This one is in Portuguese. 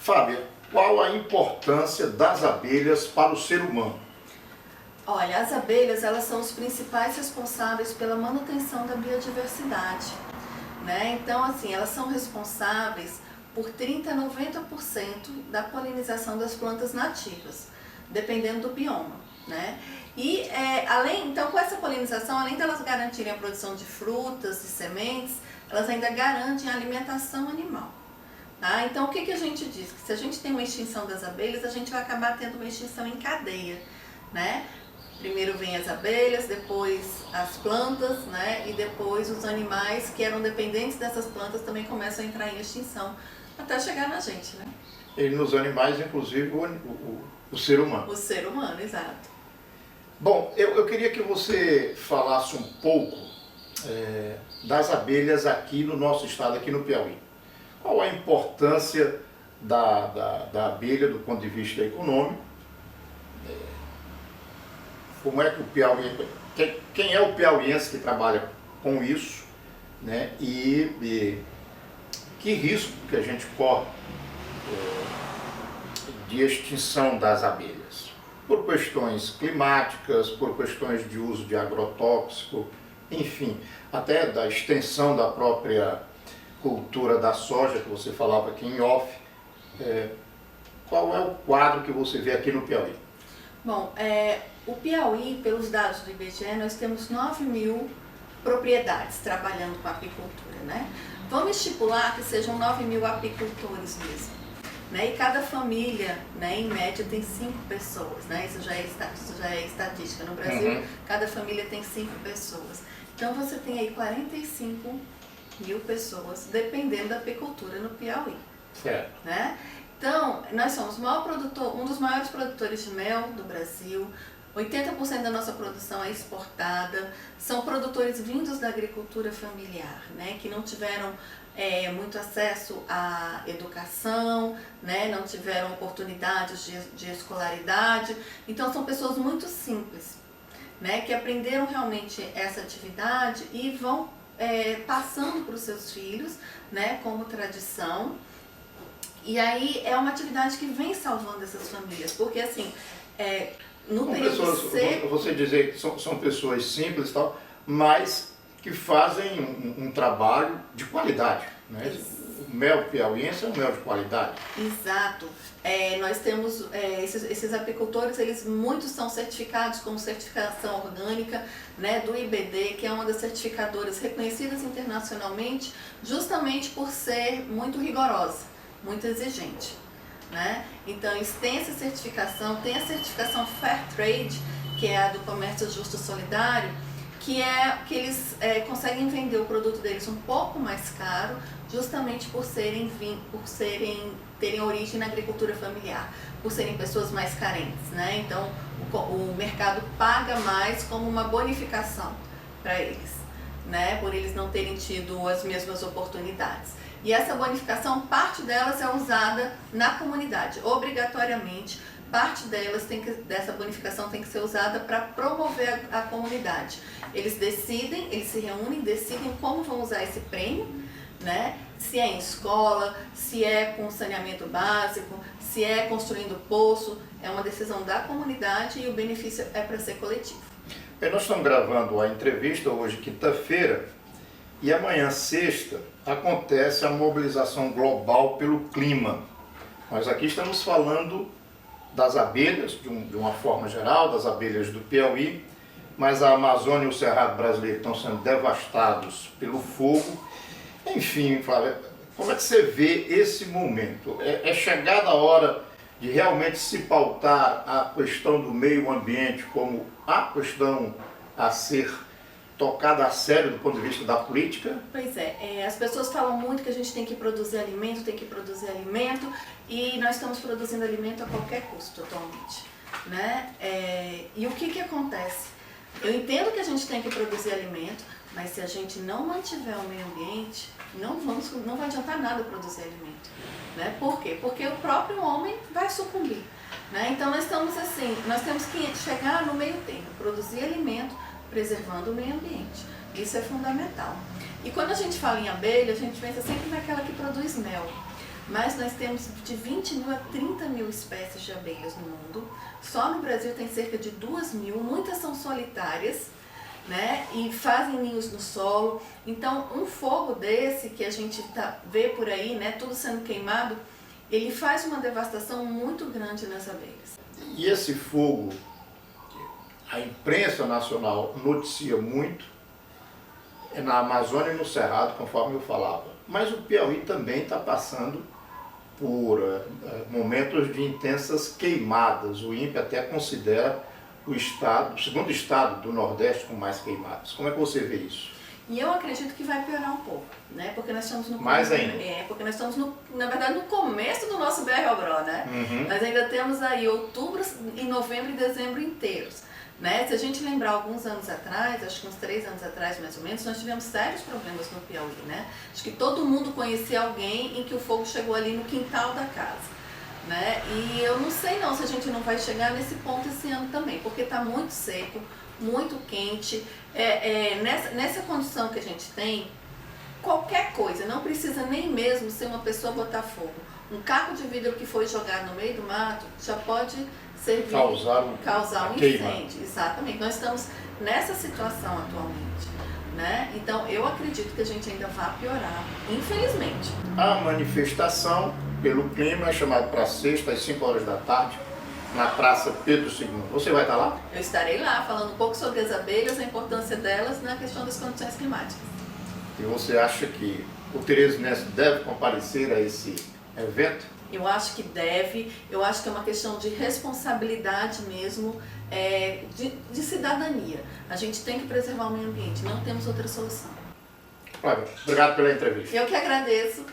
Fábia, qual a importância das abelhas para o ser humano? Olha, as abelhas, elas são os principais responsáveis pela manutenção da biodiversidade, né? Então, assim, elas são responsáveis por 30 a 90% da polinização das plantas nativas, dependendo do bioma, né? E, então, com essa polinização, além delas garantirem a produção de frutas e sementes, elas ainda garantem a alimentação animal. Tá? Então, o que a gente diz? Que se a gente tem uma extinção das abelhas, a gente vai acabar tendo uma extinção em cadeia, né? Primeiro vem as abelhas, depois as plantas, né? E depois os animais que eram dependentes dessas plantas também começam a entrar em extinção, até chegar na gente, né? E nos animais, inclusive, o ser humano. O ser humano, exato. Bom, eu queria que você falasse um pouco das abelhas aqui no nosso estado, aqui no Piauí. Qual a importância da abelha do ponto de vista econômico? Como é que o Piauí... Quem é o piauiense que trabalha com isso, né? E que risco que a gente corre de extinção das abelhas? Por questões climáticas, por questões de uso de agrotóxico, enfim, até da extensão da própria cultura da soja, que você falava aqui em off. Qual é o quadro que você vê aqui no Piauí? Bom, o Piauí, pelos dados do IBGE, nós temos 9.000 propriedades trabalhando com apicultura, né? Vamos estipular que sejam 9.000 apicultores mesmo, né? E cada família, né, em média, tem 5 pessoas, né? Isso já é estatística. No Brasil, cada família tem 5 pessoas. Então, você tem aí 45.000 pessoas dependendo da apicultura no Piauí. Certo. Né? Então, nós somos um dos maiores produtores de mel do Brasil, 80% da nossa produção é exportada, são produtores vindos da agricultura familiar, né? Que não tiveram muito acesso à educação, né? Não tiveram oportunidades de escolaridade, então são pessoas muito simples, né? Que aprenderam realmente essa atividade e vão passando para os seus filhos, né? Como tradição. E aí é uma atividade que vem salvando essas famílias, porque assim, no período seco... Você dizer que são pessoas simples e tal, mas que fazem um trabalho de qualidade, né? O mel piauiense é um mel de qualidade. Exato. Nós temos esses apicultores, muitos são certificados com certificação orgânica, né, do IBD, que é uma das certificadoras reconhecidas internacionalmente, justamente por ser muito rigorosa, muito exigente, né? Então eles têm essa certificação, tem a certificação Fair Trade, que é a do comércio justo e solidário, que eles conseguem vender o produto deles um pouco mais caro, justamente por terem origem na agricultura familiar, por serem pessoas mais carentes, né? Então o mercado paga mais como uma bonificação para eles, né? Por eles não terem tido as mesmas oportunidades. E essa bonificação, parte delas é usada na comunidade, obrigatoriamente. Parte dessa bonificação tem que ser usada para promover a comunidade. Eles se reúnem, decidem como vão usar esse prêmio, né? Se é em escola, se é com saneamento básico, se é construindo poço, é uma decisão da comunidade e o benefício é para ser coletivo. Nós estamos gravando a entrevista hoje, quinta-feira, e amanhã, sexta, acontece a mobilização global pelo clima. Nós aqui estamos falando das abelhas, de uma forma geral, das abelhas do Piauí, mas a Amazônia e o Cerrado brasileiro estão sendo devastados pelo fogo. Enfim, Flávia, como é que você vê esse momento? É chegada a hora de realmente se pautar a questão do meio ambiente como a questão a ser tocada a sério do ponto de vista da política? Pois as pessoas falam muito que a gente tem que produzir alimento, e nós estamos produzindo alimento a qualquer custo atualmente, né? E o que acontece? Eu entendo que a gente tem que produzir alimento, mas se a gente não mantiver o meio ambiente, não vai adiantar nada produzir alimento, né? Por quê? Porque o próprio homem vai sucumbir, né? Então nós temos que chegar no meio termo, produzir alimento, preservando o meio ambiente. Isso é fundamental. E quando a gente fala em abelha, a gente pensa sempre naquela que produz mel. mas nós temos de 20 mil a 30 mil espécies de abelhas no mundo. Só no Brasil tem cerca de 2 mil, muitas são solitárias, né? E fazem ninhos no solo. Então, um fogo desse que a gente vê por aí, né, tudo sendo queimado, ele faz uma devastação muito grande nas abelhas. E esse fogo, a imprensa nacional noticia muito, é na Amazônia e no Cerrado, conforme eu falava. Mas o Piauí também está passando por momentos de intensas queimadas. O INPE até considera o segundo estado do Nordeste com mais queimadas. Como é que você vê isso? E eu acredito que vai piorar um pouco, né? Porque nós estamos no mais ainda. Porque nós estamos na verdade no começo do nosso BR-Obró, né? Uhum. Nós ainda temos aí outubro e novembro e dezembro inteiros, né? Se a gente lembrar alguns anos atrás, acho que uns 3 anos atrás mais ou menos, nós tivemos sérios problemas no Piauí, né? Acho que todo mundo conhecia alguém em que o fogo chegou ali no quintal da casa, né? E eu não sei não se a gente não vai chegar nesse ponto esse ano também, porque está muito seco, muito quente. Nessa condição que a gente tem, qualquer coisa, não precisa nem mesmo ser uma pessoa botar fogo. Um caco de vidro que foi jogado no meio do mato já pode servir causar um incêndio. Exatamente. Nós estamos nessa situação atualmente, né? Então eu acredito que a gente ainda vai piorar, infelizmente. A manifestação pelo clima é chamada para sexta às 5 horas da tarde, na Praça Pedro II. Você vai estar lá? Eu estarei lá falando um pouco sobre as abelhas, a importância delas na questão das condições climáticas. E você acha que o Teresinense deve comparecer a esse evento? Eu acho que deve, eu acho que é uma questão de responsabilidade mesmo, de cidadania. A gente tem que preservar o meio ambiente, não temos outra solução. Obrigado pela entrevista. Eu que agradeço.